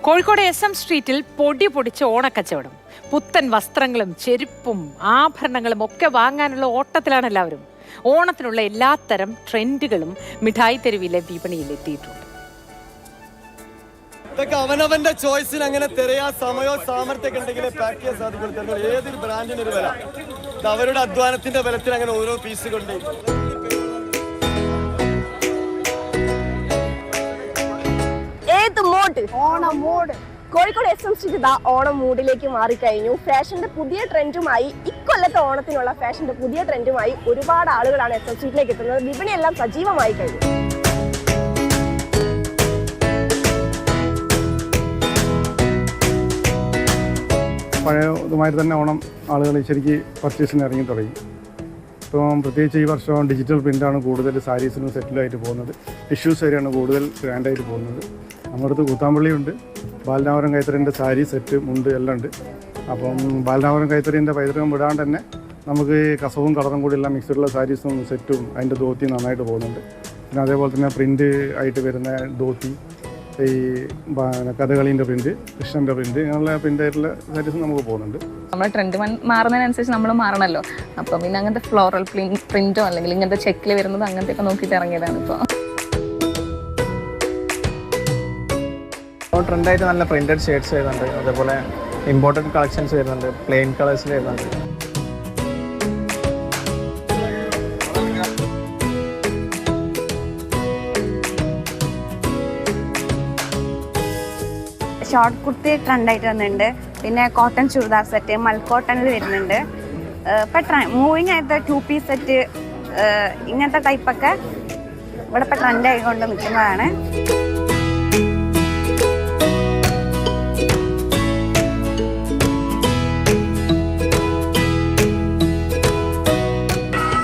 Kozhikode SM സ്ട്രീറ്റിൽ പൊടി പൊടിച്ച ഓണക്കച്ചവടം. പുത്തൻ വസ്ത്രങ്ങളും ചെരുപ്പും ആഭരണങ്ങളും ഒക്കെ വാങ്ങാനുള്ള ഓട്ടത്തിലാണ് എല്ലാവരും. ഓണത്തിനുള്ള എല്ലാത്തരം ട്രെൻഡുകളും മിഠായി തെരുവിലെ വിപണിയിൽ എത്തിയിട്ടുണ്ട്. അവനവന്റെ ചോയ്സിന് അങ്ങനെ തിരയാ സമയോ സാമർത്ഥ്യമൊക്കെ ഉണ്ടെങ്കിൽ പാക്ക് ചെയ്യാൻ സാധിക്കുള്ളൂ. ഏതൊരു ബ്രാൻഡിന് ഒരു വില, അവരുടെ അധ്വാനത്തിന്റെ ബലത്തിൽ അങ്ങനെ ഓരോ പീസ് കൊണ്ട് കോഴിക്കോട് SM സ്ട്രീറ്റ് ഓണം മൂഡിലേക്ക് മാറിക്കഴിഞ്ഞു. ഫാഷന്റെ പുതിയ ട്രെൻഡുമായി ഇക്കൊല്ലത്തെ ഓണത്തിനുള്ള ഫാഷന്റെ പുതിയ ട്രെൻഡുമായി ഒരുപാട് ആളുകളാണ് SM സ്ട്രീറ്റിലേക്ക് എത്തുന്നത്. വിപണിയെല്ലാം സജീവമായി കഴിഞ്ഞു. പഴയതുമായിട്ട് തന്നെ ഓണം ആളുകൾ ശരിക്ക് പർച്ചേസിന് ഇറങ്ങി തുടങ്ങി. ഇപ്പം പ്രത്യേകിച്ച് ഈ വർഷം ഡിജിറ്റൽ പ്രിൻ്റാണ് കൂടുതൽ സാരീസിനും സെറ്റിലായിട്ട് പോകുന്നത്. ടിഷ്യൂ സാരിയാണ് കൂടുതൽ ഗ്രാൻഡായിട്ട് പോകുന്നത്. നമ്മുടെ അടുത്ത് കൂത്താമ്പള്ളിയുണ്ട്, ബാലനാവരം കൈത്തറിൻ്റെ സാരി സെറ്റ് മുണ്ട് എല്ലാം ഉണ്ട്. അപ്പം ബാലനാവരം കൈത്തറിൻ്റെ പൈതൃകം വിടാണ്ട് തന്നെ നമുക്ക് കസവും കളറും കൂടി എല്ലാം മിക്സഡുള്ള സാരീസും സെറ്റും അതിൻ്റെ ധോത്തി നന്നായിട്ട് പോകുന്നുണ്ട്. പിന്നെ അതേപോലെ തന്നെ പ്രിൻ്റ് ആയിട്ട് വരുന്ന ധോത്തി, ഈ കഥകളീൻ്റെ പ്രിൻ്റ്, കൃഷ്ണൻ്റെ പ്രിൻ്റ്, അങ്ങനെയുള്ള പ്രിൻ്റായിട്ടുള്ള സാരീസ് നമുക്ക് പോകുന്നുണ്ട്. നമ്മുടെ ട്രെൻഡ് മാറുന്നതിനനുസരിച്ച് നമ്മൾ മാറണമല്ലോ. അപ്പം പിന്നെ അങ്ങനത്തെ ഫ്ലോറൽ പ്രിൻറ്റോ അല്ലെങ്കിൽ ഇങ്ങനത്തെ ചെക്കിൽ വരുന്നത് അങ്ങനത്തെയൊക്കെ നോക്കിയിട്ട് ഇറങ്ങിയതാണ് ഇപ്പോൾ. ട്രെൻഡായിട്ട് നല്ല പ്രിൻറ്റഡ് ഷെയ്ഡ്സ് വരുന്നുണ്ട്, അതേപോലെ ഇമ്പോർട്ടൻറ്റ് കളക്ഷൻസ് വരുന്നുണ്ട്, പ്ലെയിൻ കളേഴ്സിൽ വരുന്നുണ്ട്. ഷോർട്ട് കുർത്തി ട്രെൻഡായിട്ട് വന്നിട്ടുണ്ട്. പിന്നെ കോട്ടൺ ചുരിദാർ സെറ്റ് മൽക്കോട്ടണിൽ വരുന്നുണ്ട്. ഇപ്പം മൂവിങ് ആയിട്ട് 2 പീസ് സെറ്റ് ഇങ്ങനത്തെ ടൈപ്പൊക്കെ ഇവിടെ ഇപ്പം ട്രെൻഡായിക്കൊണ്ട് നിൽക്കുന്നതാണ്.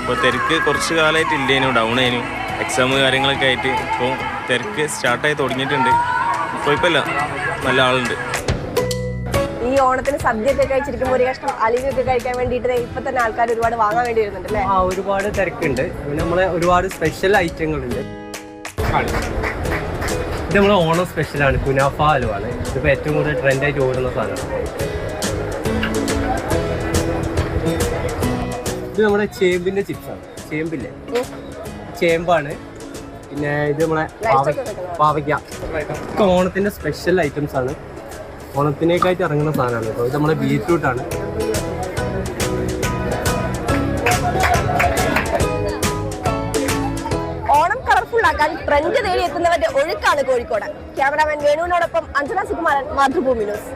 ഇപ്പോൾ തിരക്ക് കുറച്ച് കാലമായിട്ട് ഇല്ലേനു, ഡൗൺ ആയിരുന്നു. എക്സാം കാര്യങ്ങളൊക്കെ ആയിട്ട് ഇപ്പോൾ തിരക്ക് സ്റ്റാർട്ടായി തുടങ്ങിയിട്ടുണ്ട്. കുഴപ്പമില്ല, നല്ല ആളുണ്ട്. ഈ ഓണത്തിന് സദ്യയൊക്കെ കഴിച്ചിരിക്കുമ്പോൾ ഒരു കഷ്ണം അലിവൊക്കെ കഴിക്കാൻ വേണ്ടിയിട്ട് ഇപ്പൊ തന്നെ ആൾക്കാർ ഒരുപാട് വാങ്ങാൻ വേണ്ടി വരുന്നുണ്ട് അല്ലേ? ഒരുപാട് തിരക്കുണ്ട്. പിന്നെ നമ്മളെ ഒരുപാട് സ്പെഷ്യൽ ഐറ്റങ്ങളുണ്ട്. ഇത് നമ്മളെ ഓണം സ്പെഷ്യലാണ്, കുനാഫ ഹലുവാണ്. ഇതിപ്പോൾ ഏറ്റവും കൂടുതൽ ട്രെൻഡായിട്ട് ഓടുന്ന സാധനമാണ്. ഇത് നമ്മുടെ ചേമ്പിന്റെ ചിപ്സാണ്. ചേമ്പില്ലേ, ചേമ്പാണ്. പിന്നെ ഇത് നമ്മളെ പാവയ്ക്ക. ഓണത്തിന്റെ സ്പെഷ്യൽ ഐറ്റംസ് ആണ്, ഓണത്തിനേക്കായിട്ട് ഇറങ്ങുന്ന സാധനമാണ് കേട്ടോ. ഇത് നമ്മളെ ബീറ്റ്റൂട്ടാണ്. ഓണം കളർഫുൾ ആക്കാൻ ട്രെൻഡ് തേടി എത്തുന്നവരുടെ ഒഴുക്കാണ് കോഴിക്കോട്. ക്യാമറാമാൻ വേണുവിനോടൊപ്പം അഞ്ജന സുകുമാരൻ, മാതൃഭൂമി ന്യൂസ്.